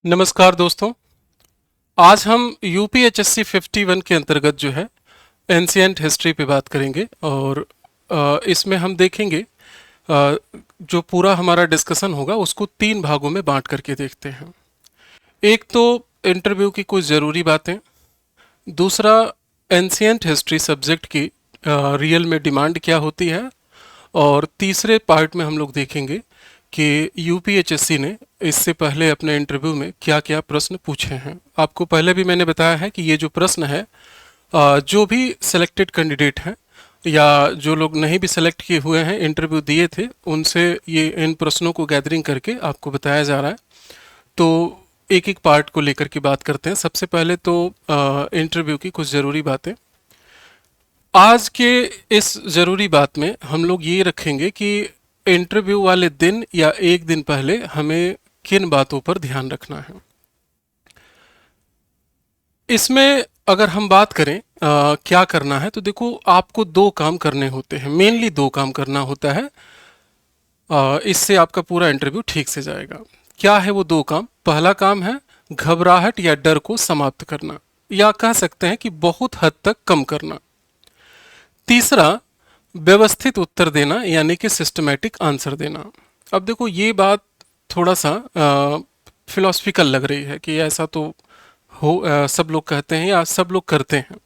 नमस्कार दोस्तों। आज हम यूपीएचएससी 51 के अंतर्गत जो है एंशिएंट हिस्ट्री पे बात करेंगे और इसमें हम देखेंगे जो पूरा हमारा डिस्कशन होगा उसको तीन भागों में बांट करके देखते हैं। एक तो इंटरव्यू की कुछ ज़रूरी बातें, दूसरा एंशिएंट हिस्ट्री सब्जेक्ट की रियल में डिमांड क्या होती है, और तीसरे पार्ट में हम लोग देखेंगे कि यूपीएचएससी ने इससे पहले अपने इंटरव्यू में क्या क्या प्रश्न पूछे हैं। आपको पहले भी मैंने बताया है कि ये जो प्रश्न है जो भी सिलेक्टेड कैंडिडेट हैं या जो लोग नहीं भी सिलेक्ट किए हुए हैं, इंटरव्यू दिए थे, उनसे ये इन प्रश्नों को गैदरिंग करके आपको बताया जा रहा है। तो एक एक पार्ट को लेकर के बात करते हैं। सबसे पहले तो इंटरव्यू की कुछ ज़रूरी बातें। आज के इस ज़रूरी बात में हम लोग ये रखेंगे कि इंटरव्यू वाले दिन या एक दिन पहले हमें किन बातों पर ध्यान रखना है। इसमें अगर हम बात करें क्या करना है, तो देखो आपको दो काम करने होते हैं, मेनली दो काम करना होता है। इससे आपका पूरा इंटरव्यू ठीक से जाएगा। क्या है वो दो काम? पहला काम है घबराहट या डर को समाप्त करना, या कह सकते हैं कि बहुत हद तक कम करना। तीसरा व्यवस्थित उत्तर देना, यानी कि सिस्टमैटिक आंसर देना। अब देखो ये बात थोड़ा सा फिलोसफिकल लग रही है कि ऐसा तो सब लोग कहते हैं या सब लोग करते हैं।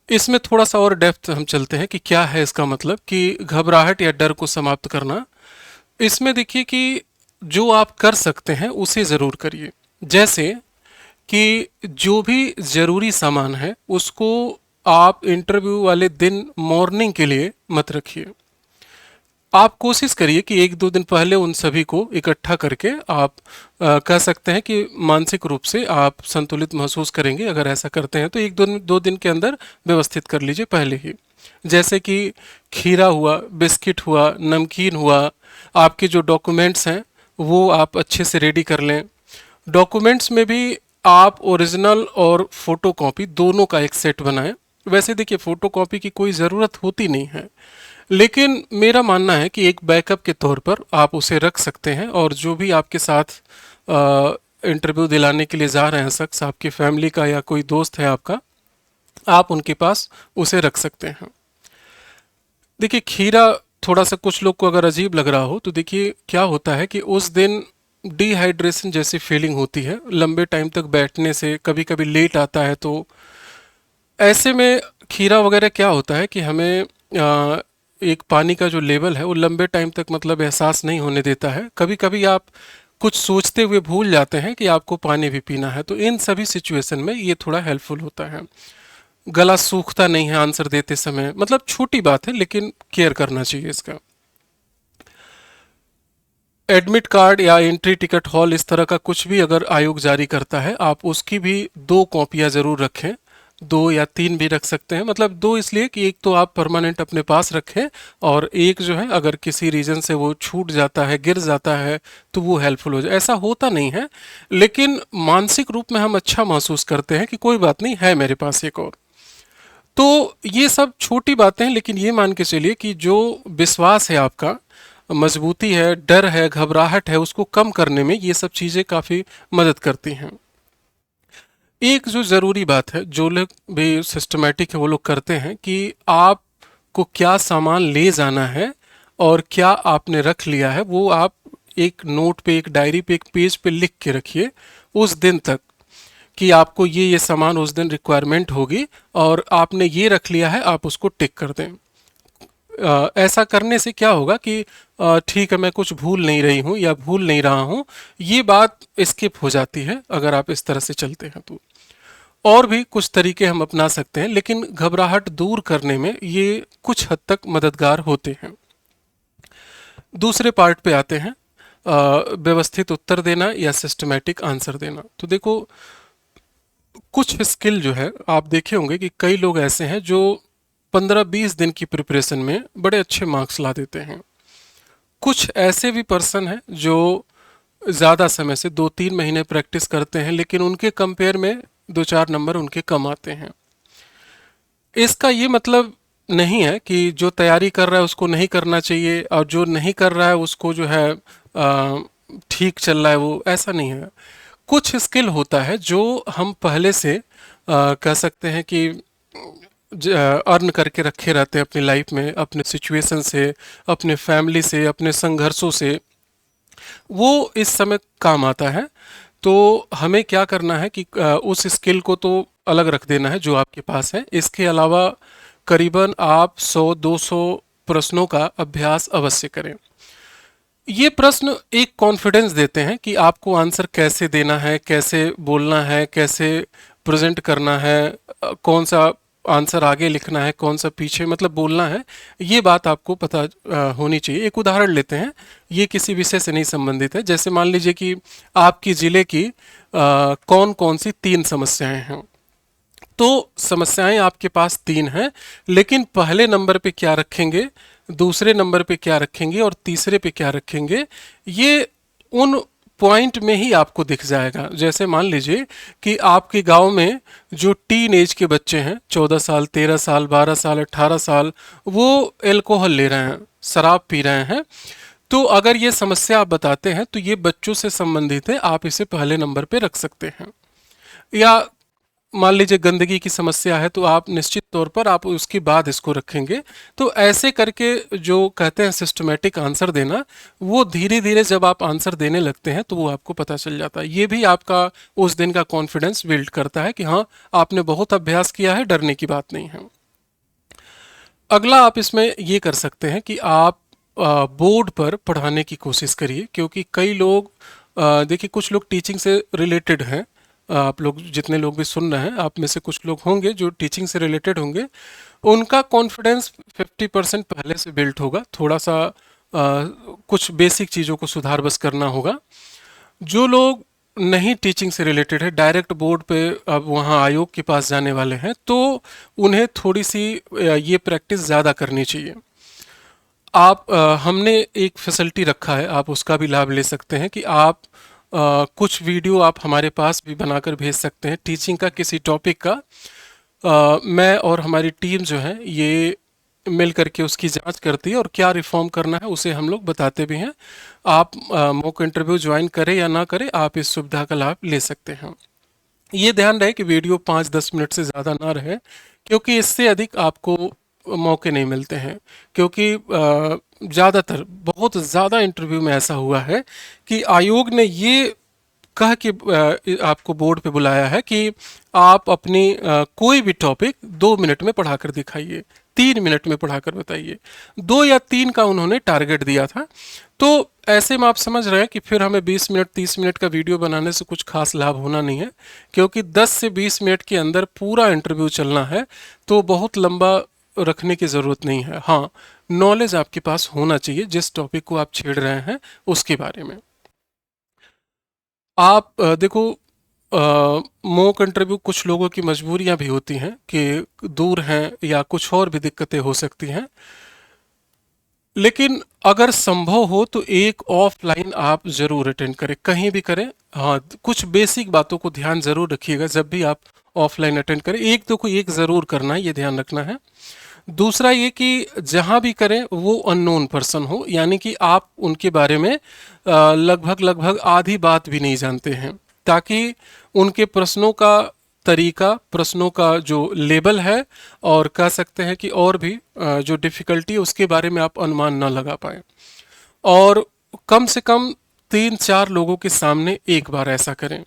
इसमें थोड़ा सा और डेप्थ हम चलते हैं कि क्या है इसका मतलब, कि घबराहट या डर को समाप्त करना। इसमें देखिए कि जो आप कर सकते हैं उसे ज़रूर करिए। जैसे कि जो भी ज़रूरी सामान है उसको आप इंटरव्यू वाले दिन मॉर्निंग के लिए मत रखिए। आप कोशिश करिए कि एक दो दिन पहले उन सभी को इकट्ठा करके आप कह सकते हैं कि मानसिक रूप से आप संतुलित महसूस करेंगे। अगर ऐसा करते हैं तो एक दो दिन के अंदर व्यवस्थित कर लीजिए पहले ही। जैसे कि खीरा हुआ, बिस्किट हुआ, नमकीन हुआ, आपके जो डॉक्यूमेंट्स हैं वो आप अच्छे से रेडी कर लें। डॉक्यूमेंट्स में भी आप ओरिजिनल और फोटो कॉपी दोनों का एक सेट बनाएं। वैसे देखिए फ़ोटोकॉपी की कोई ज़रूरत होती नहीं है, लेकिन मेरा मानना है कि एक बैकअप के तौर पर आप उसे रख सकते हैं, और जो भी आपके साथ इंटरव्यू दिलाने के लिए जा रहे हैं शख्स, आपकी फैमिली का या कोई दोस्त है आपका, आप उनके पास उसे रख सकते हैं। देखिए खीरा थोड़ा सा कुछ लोग को अगर अजीब लग रहा हो तो देखिए क्या होता है कि उस दिन डिहाइड्रेशन जैसी फीलिंग होती है लंबे टाइम तक बैठने से, कभी कभी लेट आता है। तो ऐसे में खीरा वगैरह क्या होता है कि हमें एक पानी का जो लेवल है वो लंबे टाइम तक मतलब एहसास नहीं होने देता है। कभी कभी आप कुछ सोचते हुए भूल जाते हैं कि आपको पानी भी पीना है, तो इन सभी सिचुएशन में ये थोड़ा हेल्पफुल होता है। गला सूखता नहीं है आंसर देते समय, मतलब छोटी बात है लेकिन केयर करना चाहिए इसका। एडमिट कार्ड या एंट्री टिकट हॉल इस तरह का कुछ भी अगर आयोग जारी करता है, आप उसकी भी दो कॉपियां ज़रूर रखें। दो या तीन भी रख सकते हैं, मतलब दो इसलिए कि एक तो आप परमानेंट अपने पास रखें, और एक जो है अगर किसी रीज़न से वो छूट जाता है, गिर जाता है, तो वो हेल्पफुल हो जाए। ऐसा होता नहीं है, लेकिन मानसिक रूप में हम अच्छा महसूस करते हैं कि कोई बात नहीं है मेरे पास एक और। तो ये सब छोटी बातें हैं, लेकिन ये मान के चलिए कि जो विश्वास है आपका, मजबूती है, डर है, घबराहट है, उसको कम करने में ये सब चीज़ें काफ़ी मदद करती हैं। एक जो ज़रूरी बात है, जो लोग भी सिस्टमेटिक है वो लोग करते हैं कि आपको क्या सामान ले जाना है और क्या आपने रख लिया है, वो आप एक नोट पे, एक डायरी पे, एक पेज पे लिख के रखिए उस दिन तक, कि आपको ये सामान उस दिन रिक्वायरमेंट होगी और आपने ये रख लिया है, आप उसको टिक कर दें। ऐसा करने से क्या होगा कि ठीक है मैं कुछ भूल नहीं रही हूँ या भूल नहीं रहा हूँ, ये बात स्किप हो जाती है अगर आप इस तरह से चलते हैं तो। और भी कुछ तरीके हम अपना सकते हैं, लेकिन घबराहट दूर करने में ये कुछ हद तक मददगार होते हैं। दूसरे पार्ट पे आते हैं, व्यवस्थित उत्तर देना या सिस्टमैटिक आंसर देना। तो देखो कुछ स्किल जो है, आप देखे होंगे कि कई लोग ऐसे हैं जो 15-20 दिन की प्रिपरेशन में बड़े अच्छे मार्क्स ला देते हैं। कुछ ऐसे भी पर्सन हैं जो ज़्यादा समय से 2-3 महीने प्रैक्टिस करते हैं, लेकिन उनके कंपेयर में 2-4 नंबर उनके कम आते हैं। इसका ये मतलब नहीं है कि जो तैयारी कर रहा है उसको नहीं करना चाहिए, और जो नहीं कर रहा है उसको जो है ठीक चल रहा है, वो ऐसा नहीं है। कुछ स्किल होता है जो हम पहले से कह सकते हैं कि अर्न करके रखे रहते हैं अपनी लाइफ में, अपने सिचुएशन से, अपने फैमिली से, अपने संघर्षों से, वो इस समय काम आता है। तो हमें क्या करना है कि उस स्किल को तो अलग रख देना है जो आपके पास है। इसके अलावा करीबन आप 100-200 प्रश्नों का अभ्यास अवश्य करें। ये प्रश्न एक कॉन्फिडेंस देते हैं कि आपको आंसर कैसे देना है, कैसे बोलना है, कैसे प्रेजेंट करना है, कौन सा आंसर आगे लिखना है, कौन सा पीछे मतलब बोलना है। ये बात आपको पता होनी चाहिए। एक उदाहरण लेते हैं, ये किसी विषय से नहीं संबंधित है। जैसे मान लीजिए कि आपकी जिले की कौन कौन सी 3 समस्याएं हैं। तो समस्याएं आपके पास 3 हैं, लेकिन पहले नंबर पे क्या रखेंगे, दूसरे नंबर पे क्या रखेंगे और तीसरे पे क्या रखेंगे, ये उन पॉइंट में ही आपको दिख जाएगा। जैसे मान लीजिए कि आपके गांव में जो टीन एज के बच्चे हैं, 14 साल, 13 साल, 12 साल, 18 साल, वो एल्कोहल ले रहे हैं, शराब पी रहे हैं। तो अगर ये समस्या आप बताते हैं तो ये बच्चों से संबंधित है, आप इसे पहले नंबर पे रख सकते हैं। या मान लीजिए गंदगी की समस्या है तो आप निश्चित तौर पर आप उसके बाद इसको रखेंगे। तो ऐसे करके जो कहते हैं सिस्टमेटिक आंसर देना, वो धीरे धीरे जब आप आंसर देने लगते हैं तो वो आपको पता चल जाता है। ये भी आपका उस दिन का कॉन्फिडेंस बिल्ड करता है कि हाँ, आपने बहुत अभ्यास किया है, डरने की बात नहीं है। अगला आप इसमें ये कर सकते हैं कि आप बोर्ड पर पढ़ाने की कोशिश करिए, क्योंकि कई लोग देखिए कुछ लोग टीचिंग से रिलेटेड हैं। आप लोग जितने लोग भी सुन रहे हैं, आप में से कुछ लोग होंगे जो टीचिंग से रिलेटेड होंगे। उनका कॉन्फिडेंस 50% पहले से बिल्ट होगा। थोड़ा सा कुछ बेसिक चीज़ों को सुधार बस करना होगा। जो लोग नहीं टीचिंग से रिलेटेड है, डायरेक्ट बोर्ड पे अब वहाँ आयोग के पास जाने वाले हैं, तो उन्हें थोड़ी सी ये प्रैक्टिस ज़्यादा करनी चाहिए। आप हमने एक फैसिलिटी रखा है, आप उसका भी लाभ ले सकते हैं कि आप कुछ वीडियो आप हमारे पास भी बनाकर भेज सकते हैं टीचिंग का, किसी टॉपिक का। मैं और हमारी टीम जो है ये मिल करके उसकी जांच करती है और क्या रिफॉर्म करना है उसे हम लोग बताते भी हैं। आप मॉक इंटरव्यू ज्वाइन करें या ना करें, आप इस सुविधा का लाभ ले सकते हैं। ये ध्यान रहे कि वीडियो 5-10 मिनट से ज़्यादा ना रहे, क्योंकि इससे अधिक आपको मौके नहीं मिलते हैं। क्योंकि ज़्यादातर बहुत ज़्यादा इंटरव्यू में ऐसा हुआ है कि आयोग ने ये कह के आपको बोर्ड पे बुलाया है कि आप अपनी कोई भी टॉपिक 2 मिनट में पढ़ाकर दिखाइए, 3 मिनट में पढ़ाकर बताइए। 2 या 3 का उन्होंने टारगेट दिया था। तो ऐसे में आप समझ रहे हैं कि फिर हमें 20 मिनट 30 मिनट का वीडियो बनाने से कुछ खास लाभ होना नहीं है, क्योंकि 10 से 20 मिनट के अंदर पूरा इंटरव्यू चलना है। तो बहुत लंबा रखने की ज़रूरत नहीं है। हाँ, नॉलेज आपके पास होना चाहिए जिस टॉपिक को आप छेड़ रहे हैं उसके बारे में। आप देखो, मॉक इंटरव्यू कुछ लोगों की मजबूरियां भी होती हैं कि दूर हैं या कुछ और भी दिक्कतें हो सकती हैं। लेकिन अगर संभव हो तो एक ऑफलाइन आप जरूर अटेंड करें, कहीं भी करें। हाँ, कुछ बेसिक बातों को ध्यान जरूर रखिएगा जब भी आप ऑफलाइन अटेंड करें। एक तो कोई एक ज़रूर करना है, ये ध्यान रखना है। दूसरा ये कि जहाँ भी करें वो अननोन पर्सन हो, यानी कि आप उनके बारे में लगभग लगभग आधी बात भी नहीं जानते हैं, ताकि उनके प्रश्नों का तरीका, प्रश्नों का जो लेवल है, और कह सकते हैं कि और भी जो डिफ़िकल्टी है उसके बारे में आप अनुमान ना लगा पाएँ। और कम से कम 3-4 लोगों के सामने एक बार ऐसा करें,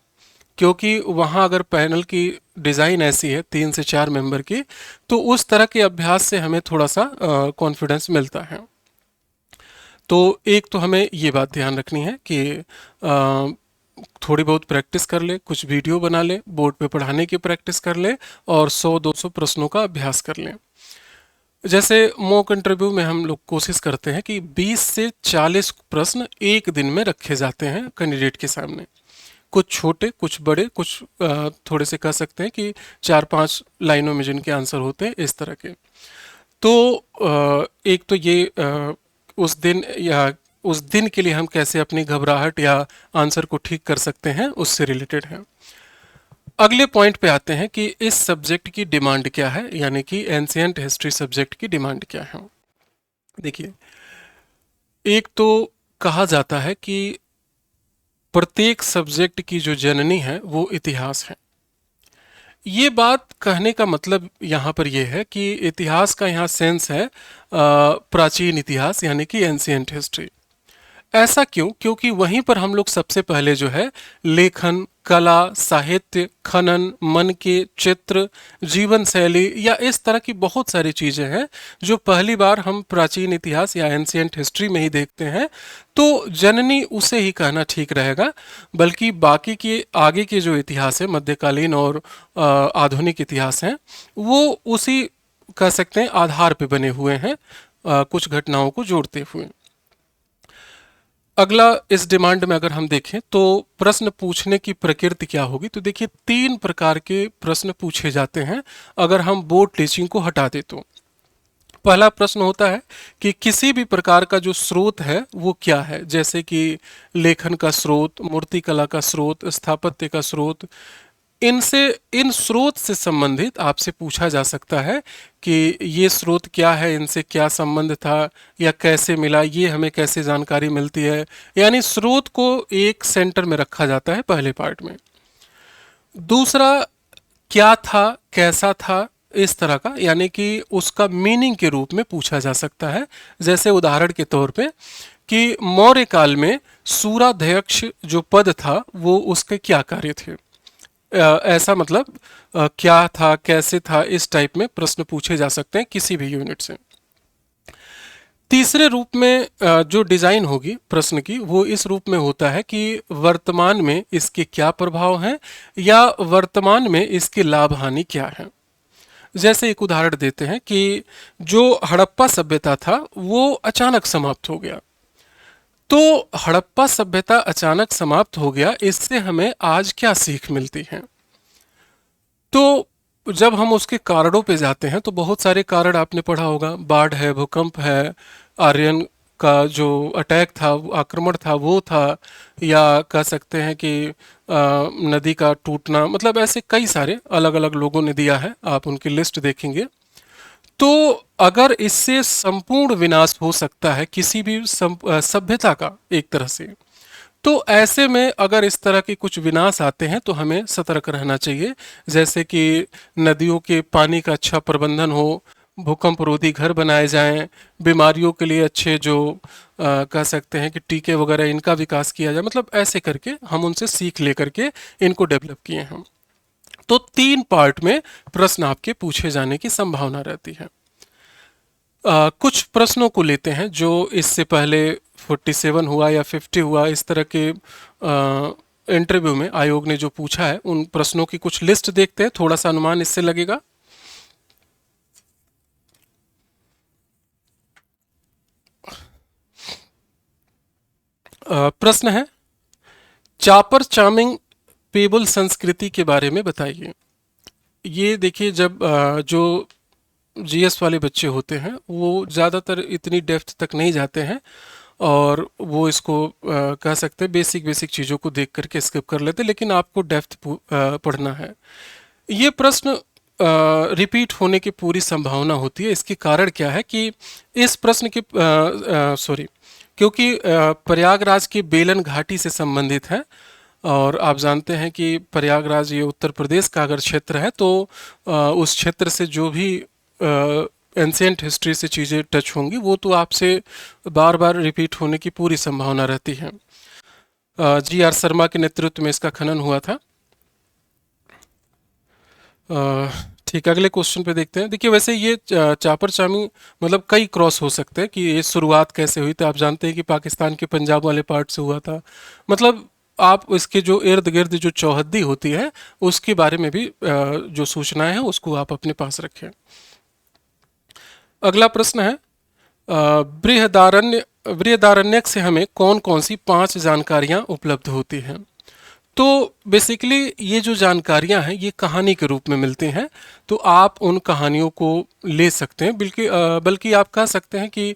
क्योंकि वहाँ अगर पैनल की डिज़ाइन ऐसी है 3 से 4 मेंबर की, तो उस तरह के अभ्यास से हमें थोड़ा सा कॉन्फिडेंस मिलता है। तो एक तो हमें ये बात ध्यान रखनी है कि थोड़ी बहुत प्रैक्टिस कर ले, कुछ वीडियो बना ले, बोर्ड पे पढ़ाने की प्रैक्टिस कर ले, और 100-200 प्रश्नों का अभ्यास कर लें। जैसे मॉक इंटरव्यू में हम लोग कोशिश करते हैं कि 20 से 40 प्रश्न एक दिन में रखे जाते हैं कैंडिडेट के सामने। कुछ छोटे, कुछ बड़े, कुछ थोड़े से कह सकते हैं कि 4-5 लाइनों में जिनके आंसर होते हैं, इस तरह के। तो एक तो ये उस दिन या उस दिन के लिए हम कैसे अपनी घबराहट या आंसर को ठीक कर सकते हैं, उससे रिलेटेड है। अगले पॉइंट पे आते हैं कि इस सब्जेक्ट की डिमांड क्या है, यानी कि एंशिएंट हिस्ट्री सब्जेक्ट की डिमांड क्या है। देखिए, एक तो कहा जाता है कि प्रत्येक सब्जेक्ट की जो जननी है वो इतिहास है। ये बात कहने का मतलब यहाँ पर यह है कि इतिहास का यहाँ सेंस है प्राचीन इतिहास यानी कि एंशियंट हिस्ट्री। ऐसा क्यों? क्योंकि वहीं पर हम लोग सबसे पहले जो है लेखन, कला, साहित्य, खनन, मन के चित्र, जीवन शैली या इस तरह की बहुत सारी चीजें हैं जो पहली बार हम प्राचीन इतिहास या एंशियंट हिस्ट्री में ही देखते हैं। तो जननी उसे ही कहना ठीक रहेगा, बल्कि बाकी के आगे के जो इतिहास है, मध्यकालीन और आधुनिक इतिहास हैं, वो उसी कह सकते हैं आधार पे बने हुए हैं, कुछ घटनाओं को जोड़ते हुए। अगला इस डिमांड में अगर हम देखें तो प्रश्न पूछने की प्रकृति क्या होगी, तो देखिए 3 प्रकार के प्रश्न पूछे जाते हैं अगर हम बोर्ड टीचिंग को हटा दे तो। पहला प्रश्न होता है कि किसी भी प्रकार का जो स्रोत है वो क्या है, जैसे कि लेखन का स्रोत, मूर्तिकला का स्रोत, स्थापत्य का स्रोत। इनसे इन स्रोत से संबंधित आपसे पूछा जा सकता है कि ये स्रोत क्या है, इनसे क्या संबंध था या कैसे मिला, ये हमें कैसे जानकारी मिलती है। यानी स्रोत को एक सेंटर में रखा जाता है पहले पार्ट में। दूसरा, क्या था, कैसा था, इस तरह का, यानी कि उसका मीनिंग के रूप में पूछा जा सकता है। जैसे उदाहरण के तौर पे कि मौर्य काल में सूराध्यक्ष जो पद था वो उसके क्या कार्य थे। ऐसा मतलब क्या था, कैसे था, इस टाइप में प्रश्न पूछे जा सकते हैं किसी भी यूनिट से। तीसरे रूप में जो डिजाइन होगी प्रश्न की वो इस रूप में होता है कि वर्तमान में इसके क्या प्रभाव हैं या वर्तमान में इसके लाभ हानि क्या है। जैसे एक उदाहरण देते हैं कि जो हड़प्पा सभ्यता था वो अचानक समाप्त हो गया। तो हड़प्पा सभ्यता अचानक समाप्त हो गया, इससे हमें आज क्या सीख मिलती है। तो जब हम उसके कारणों पे जाते हैं तो बहुत सारे कारण आपने पढ़ा होगा, बाढ़ है, भूकंप है, आर्यन का जो अटैक था, आक्रमण था वो था, या कह सकते हैं कि नदी का टूटना, मतलब ऐसे कई सारे अलग अलग लोगों ने दिया है, आप उनकी लिस्ट देखेंगे। तो अगर इससे संपूर्ण विनाश हो सकता है किसी भी सभ्यता का एक तरह से, तो ऐसे में अगर इस तरह के कुछ विनाश आते हैं तो हमें सतर्क रहना चाहिए। जैसे कि नदियों के पानी का अच्छा प्रबंधन हो, भूकंप रोधी घर बनाए जाएं, बीमारियों के लिए अच्छे जो कह सकते हैं कि टीके वगैरह, इनका विकास किया जाए। मतलब ऐसे करके हम उनसे सीख लेकर के इनको डेवलप किए हैं। तो 3 पार्ट में प्रश्न आपके पूछे जाने की संभावना रहती है। कुछ प्रश्नों को लेते हैं जो इससे पहले 47 हुआ या 50 हुआ, इस तरह के इंटरव्यू में आयोग ने जो पूछा है उन प्रश्नों की कुछ लिस्ट देखते हैं, थोड़ा सा अनुमान इससे लगेगा। प्रश्न है, चापर चामिंग पेबल संस्कृति के बारे में बताइए। ये देखिए, जब जो जीएस वाले बच्चे होते हैं वो ज़्यादातर इतनी डेप्थ तक नहीं जाते हैं और वो इसको कह सकते हैं बेसिक बेसिक चीज़ों को देख करके स्किप कर लेते हैं, लेकिन आपको डेप्थ पढ़ना है। ये प्रश्न रिपीट होने की पूरी संभावना होती है। इसके कारण क्या है कि इस प्रश्न के सॉरी, क्योंकि प्रयागराज की बेलन घाटी से संबंधित है और आप जानते हैं कि प्रयागराज ये उत्तर प्रदेश का अगर क्षेत्र है तो उस क्षेत्र से जो भी एंशियंट हिस्ट्री से चीज़ें टच होंगी वो तो आपसे बार बार रिपीट होने की पूरी संभावना रहती है। जी आर शर्मा के नेतृत्व में इसका खनन हुआ था। ठीक, अगले क्वेश्चन पे देखते हैं। देखिए, वैसे ये चापर चामी मतलब कई क्रॉस हो सकते हैं कि ये शुरुआत कैसे हुई थी। आप जानते हैं कि पाकिस्तान के पंजाब वाले पार्ट से हुआ था। मतलब आप इसके जो इर्द गिर्द जो चौहद्दी होती है उसके बारे में भी जो सूचनाएं हैं उसको आप अपने पास रखें। अगला प्रश्न है, बृहदारण्यक से हमें कौन कौन सी 5 जानकारियां उपलब्ध होती हैं। तो बेसिकली ये जो जानकारियां हैं ये कहानी के रूप में मिलती हैं, तो आप उन कहानियों को ले सकते हैं। बल्कि आप कह सकते हैं कि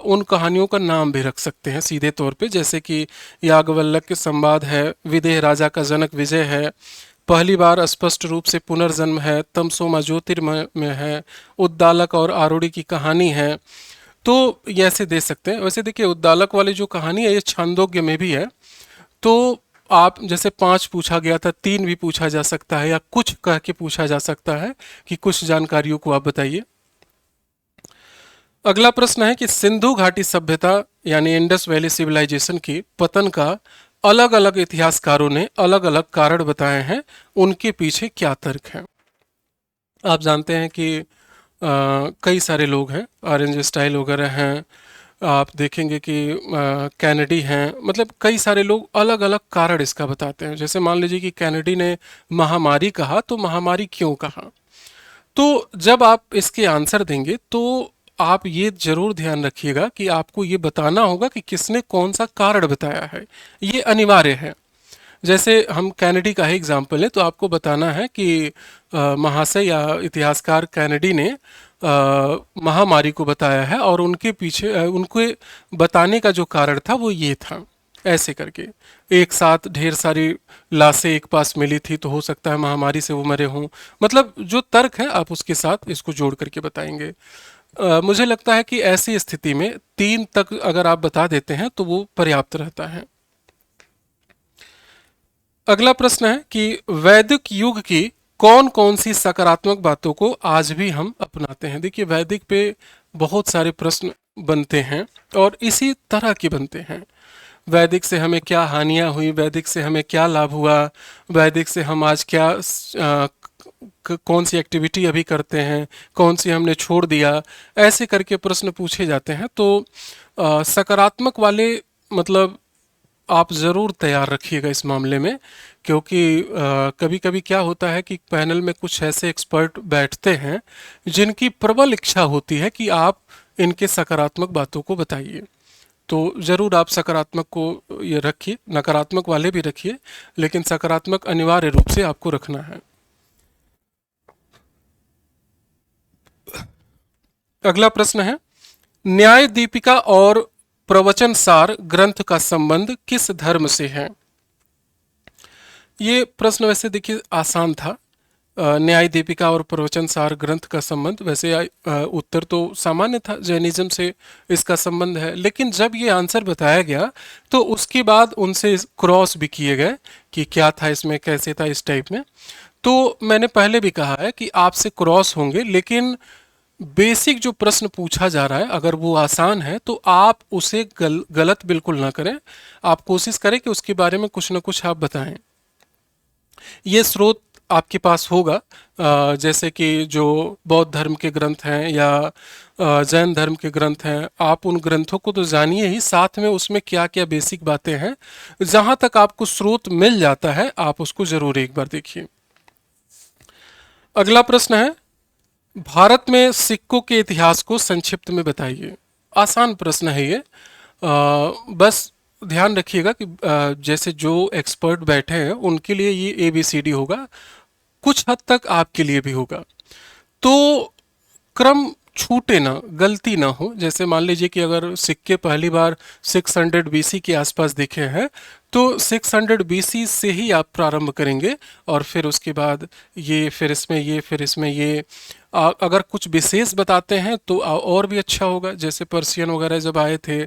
उन कहानियों का नाम भी रख सकते हैं सीधे तौर पे, जैसे कि याज्ञवल्क्य के संवाद है, विदेह राजा का जनक विजय है, पहली बार स्पष्ट रूप से पुनर्जन्म है, तमसोमा ज्योतिर्मय में है, उद्दालक और आरूढ़ी की कहानी है। तो ये ऐसे दे सकते हैं। वैसे देखिए, उद्दालक वाली जो कहानी है ये छांदोग्य में भी है, तो आप जैसे 5 पूछा गया था, 3 भी पूछा जा सकता है या कुछ कह के पूछा जा सकता है कि कुछ जानकारियों को आप बताइए। अगला प्रश्न है कि सिंधु घाटी सभ्यता यानी इंडस वैली सिविलाइजेशन की पतन का अलग अलग इतिहासकारों ने अलग अलग कारण बताए हैं, उनके पीछे क्या तर्क है। आप जानते हैं कि कई सारे लोग हैं, ऑरेंज स्टाइल वगैरह हैं, आप देखेंगे कि कैनेडी हैं, मतलब कई सारे लोग अलग अलग कारण इसका बताते हैं। जैसे मान लीजिए कि कैनेडी ने महामारी कहा, तो महामारी क्यों कहा। तो जब आप इसके आंसर देंगे तो आप ये जरूर ध्यान रखिएगा कि आपको ये बताना होगा कि किसने कौन सा कारण बताया है, ये अनिवार्य है। जैसे हम कैनेडी का ही एग्जाम्पल है, तो आपको बताना है कि महाशय या इतिहासकार कैनेडी ने महामारी को बताया है और उनके पीछे उनके बताने का जो कारण था वो ये था, ऐसे करके। एक साथ ढेर सारी लाशें एक पास मिली थी, तो हो सकता है महामारी से वो मरे हों। मतलब जो तर्क है आप उसके साथ इसको जोड़ करके बताएंगे। मुझे लगता है कि ऐसी स्थिति में 3 तक अगर आप बता देते हैं तो वो पर्याप्त रहता है। अगला प्रश्न है कि वैदिक युग की कौन कौन सी सकारात्मक बातों को आज भी हम अपनाते हैं। देखिए, वैदिक पे बहुत सारे प्रश्न बनते हैं और इसी तरह के बनते हैं। वैदिक से हमें क्या हानियां हुई, वैदिक से हमें क्या लाभ हुआ, वैदिक से हम आज क्या कौन सी एक्टिविटी अभी करते हैं, कौन सी हमने छोड़ दिया, ऐसे करके प्रश्न पूछे जाते हैं। तो सकारात्मक वाले मतलब आप ज़रूर तैयार रखिएगा इस मामले में, क्योंकि कभी कभी क्या होता है कि पैनल में कुछ ऐसे एक्सपर्ट बैठते हैं जिनकी प्रबल इच्छा होती है कि आप इनके सकारात्मक बातों को बताइए। तो ज़रूर आप सकारात्मक को ये रखिए, नकारात्मक वाले भी रखिए, लेकिन सकारात्मक अनिवार्य रूप से आपको रखना है। अगला प्रश्न है, न्याय दीपिका और प्रवचन सार ग्रंथ का संबंध किस धर्म से है। ये प्रश्न वैसे देखिए आसान था। न्याय दीपिका और प्रवचन सार ग्रंथ का संबंध वैसे उत्तर तो सामान्य था, जैनिज्म से इसका संबंध है। लेकिन जब ये आंसर बताया गया तो उसके बाद उनसे क्रॉस भी किए गए कि क्या था इसमें, कैसे था, इस टाइप में। तो मैंने पहले भी कहा है कि आपसे क्रॉस होंगे, लेकिन बेसिक जो प्रश्न पूछा जा रहा है अगर वो आसान है तो आप उसे गलत बिल्कुल ना करें। आप कोशिश करें कि उसके बारे में कुछ ना कुछ आप बताएं। ये स्रोत आपके पास होगा, जैसे कि जो बौद्ध धर्म के ग्रंथ हैं या जैन धर्म के ग्रंथ हैं, आप उन ग्रंथों को तो जानिए ही, साथ में उसमें क्या क्या बेसिक बातें हैं, जहां तक आपको स्रोत मिल जाता है आप उसको जरूर एक बार देखिए। अगला प्रश्न है, भारत में सिक्कों के इतिहास को संक्षिप्त में बताइए। आसान प्रश्न है ये। बस ध्यान रखिएगा कि जैसे जो एक्सपर्ट बैठे हैं उनके लिए ये ABCD होगा, कुछ हद तक आपके लिए भी होगा। तो क्रम छूटे ना, गलती ना हो। जैसे मान लीजिए कि अगर सिक्के पहली बार 600 BC के आसपास दिखे हैं, तो 600 BC से ही आप प्रारंभ करेंगे और फिर उसके बाद ये, फिर इसमें ये, फिर इसमें ये। अगर कुछ विशेष बताते हैं तो और भी अच्छा होगा। जैसे पर्शियन वगैरह जब आए थे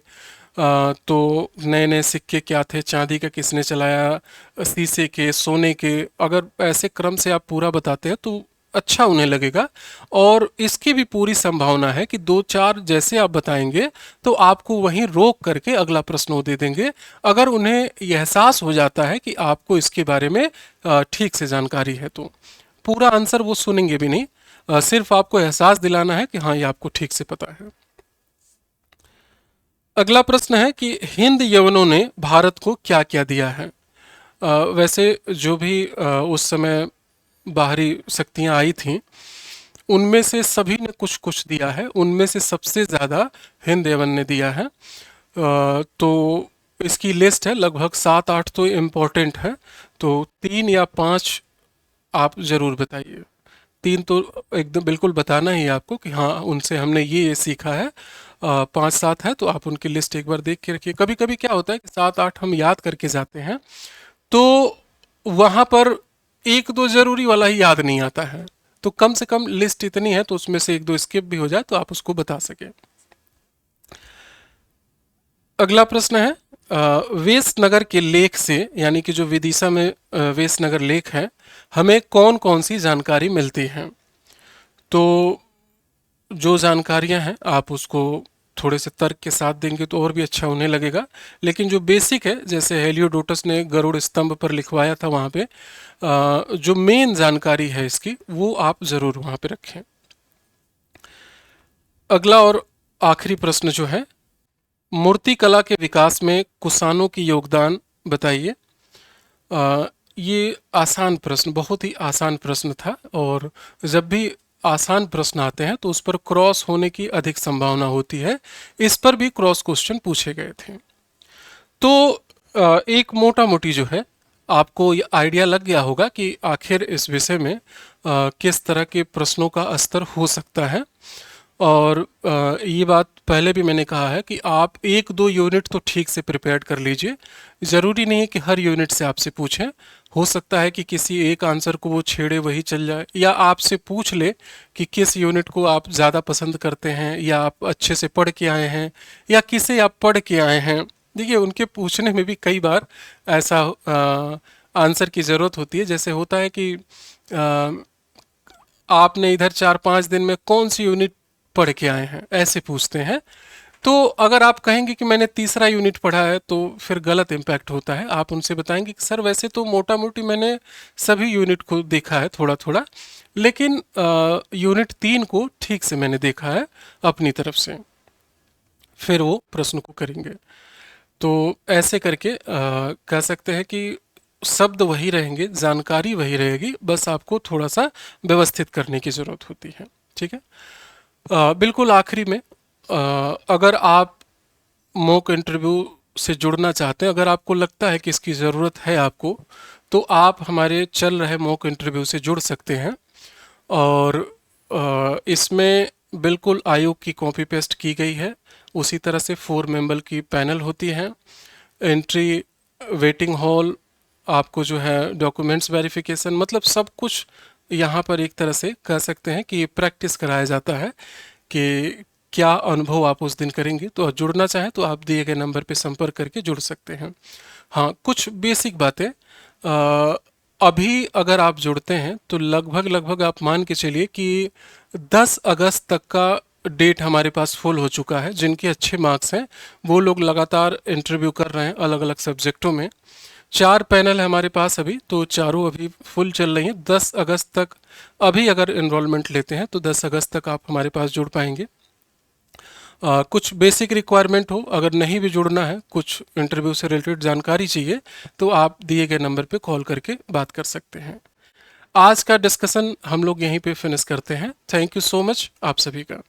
तो नए नए सिक्के क्या थे, चांदी का किसने चलाया, शीशे के, सोने के, अगर ऐसे क्रम से आप पूरा बताते हैं तो अच्छा उन्हें लगेगा। और इसकी भी पूरी संभावना है कि 2-4 जैसे आप बताएंगे तो आपको वहीं रोक करके अगला प्रश्न वो दे देंगे, अगर उन्हें यह एहसास हो जाता है कि आपको इसके बारे में ठीक से जानकारी है। तो पूरा आंसर वो सुनेंगे भी नहीं, सिर्फ आपको एहसास दिलाना है कि हाँ ये आपको ठीक से पता है। अगला प्रश्न है कि हिंद यवनों ने भारत को क्या क्या दिया है। वैसे जो भी उस समय बाहरी शक्तियां आई थीं उनमें से सभी ने कुछ कुछ दिया है, उनमें से सबसे ज़्यादा हिंद यवन ने दिया है। तो इसकी लिस्ट है, लगभग 7-8 तो इम्पोर्टेंट है, तो 3 या 5 आप ज़रूर बताइए। 3 तो एकदम बिल्कुल बताना ही है आपको कि हाँ उनसे हमने ये सीखा है। 5-7 है तो आप उनकी लिस्ट एक बार देख के रखिए। कभी कभी क्या होता है कि 7-8 हम याद करके जाते हैं तो वहाँ पर 1-2 जरूरी वाला ही याद नहीं आता है, तो कम से कम लिस्ट इतनी है तो उसमें से 1-2 स्किप भी हो जाए तो आप उसको बता सके। अगला प्रश्न है, वेसनगर के लेख से, यानी कि जो विदिशा में वेसनगर लेक है, हमें कौन कौन सी जानकारी मिलती है? तो जो जानकारियां हैं आप उसको थोड़े से तर्क के साथ देंगे तो और भी अच्छा होने लगेगा। लेकिन जो बेसिक है, जैसे हेलियोडोटस ने गरुड़ स्तंभ पर लिखवाया था, वहाँ पे जो मेन जानकारी है इसकी, वो आप ज़रूर वहाँ पे रखें। अगला और आखिरी प्रश्न जो है, मूर्तिकला के विकास में कुषाणों की योगदान बताइए। ये आसान प्रश्न, बहुत ही आसान प्रश्न था, और जब भी आसान प्रश्न आते हैं तो उस पर क्रॉस होने की अधिक संभावना होती है। इस पर भी क्रॉस क्वेश्चन पूछे गए थे। तो एक मोटा मोटी जो है, आपको ये आइडिया लग गया होगा कि आखिर इस विषय में किस तरह के प्रश्नों का स्तर हो सकता है। और ये बात पहले भी मैंने कहा है कि आप एक दो यूनिट तो ठीक से प्रिपेयर कर लीजिए। ज़रूरी नहीं है कि हर यूनिट से आपसे पूछें। हो सकता है कि किसी एक आंसर को वो छेड़े वही चल जाए, या आपसे पूछ ले कि किस यूनिट को आप ज़्यादा पसंद करते हैं, या आप अच्छे से पढ़ के आए हैं, या किसे आप पढ़ के आए हैं। देखिए, उनके पूछने में भी कई बार ऐसा आंसर की ज़रूरत होती है। जैसे होता है कि आपने इधर 4-5 दिन में कौन सी यूनिट पढ़ के आए हैं, ऐसे पूछते हैं। तो अगर आप कहेंगे कि मैंने तीसरा यूनिट पढ़ा है, तो फिर गलत इम्पैक्ट होता है। आप उनसे बताएंगे कि सर वैसे तो मोटा मोटी मैंने सभी यूनिट को देखा है थोड़ा थोड़ा, लेकिन यूनिट 3 को ठीक से मैंने देखा है अपनी तरफ से। फिर वो प्रश्न को करेंगे। तो ऐसे करके कह सकते हैं कि शब्द वही रहेंगे, जानकारी वही रहेगी, बस आपको थोड़ा सा व्यवस्थित करने की ज़रूरत होती है। ठीक है। बिल्कुल आखिरी में, अगर आप मॉक इंटरव्यू से जुड़ना चाहते हैं, अगर आपको लगता है कि इसकी ज़रूरत है आपको, तो आप हमारे चल रहे मॉक इंटरव्यू से जुड़ सकते हैं। और इसमें बिल्कुल आयोग की कॉपी पेस्ट की गई है। उसी तरह से 4 मेंबर की पैनल होती है। एंट्री, वेटिंग हॉल, आपको जो है डॉक्यूमेंट्स वेरिफिकेशन, मतलब सब कुछ यहाँ पर एक तरह से कह सकते हैं कि प्रैक्टिस कराया जाता है कि क्या अनुभव आप उस दिन करेंगे। तो जुड़ना चाहें तो आप दिए गए नंबर पे संपर्क करके जुड़ सकते हैं। हाँ, कुछ बेसिक बातें, अभी अगर आप जुड़ते हैं तो लगभग लगभग आप मान के चलिए कि 10 अगस्त तक का डेट हमारे पास फुल हो चुका है। जिनके अच्छे मार्क्स हैं वो लोग लगातार इंटरव्यू कर रहे हैं अलग अलग सब्जेक्टों में। 4 पैनल है हमारे पास अभी, तो चारों अभी फुल चल रही हैं। 10 अगस्त तक अभी अगर इनरोलमेंट लेते हैं तो 10 अगस्त तक आप हमारे पास जुड़ पाएंगे। कुछ बेसिक रिक्वायरमेंट हो, अगर नहीं भी जुड़ना है, कुछ इंटरव्यू से रिलेटेड जानकारी चाहिए, तो आप दिए गए नंबर पे कॉल करके बात कर सकते हैं। आज का डिस्कशन हम लोग यहीं पे फिनिश करते हैं। थैंक यू सो मच आप सभी का।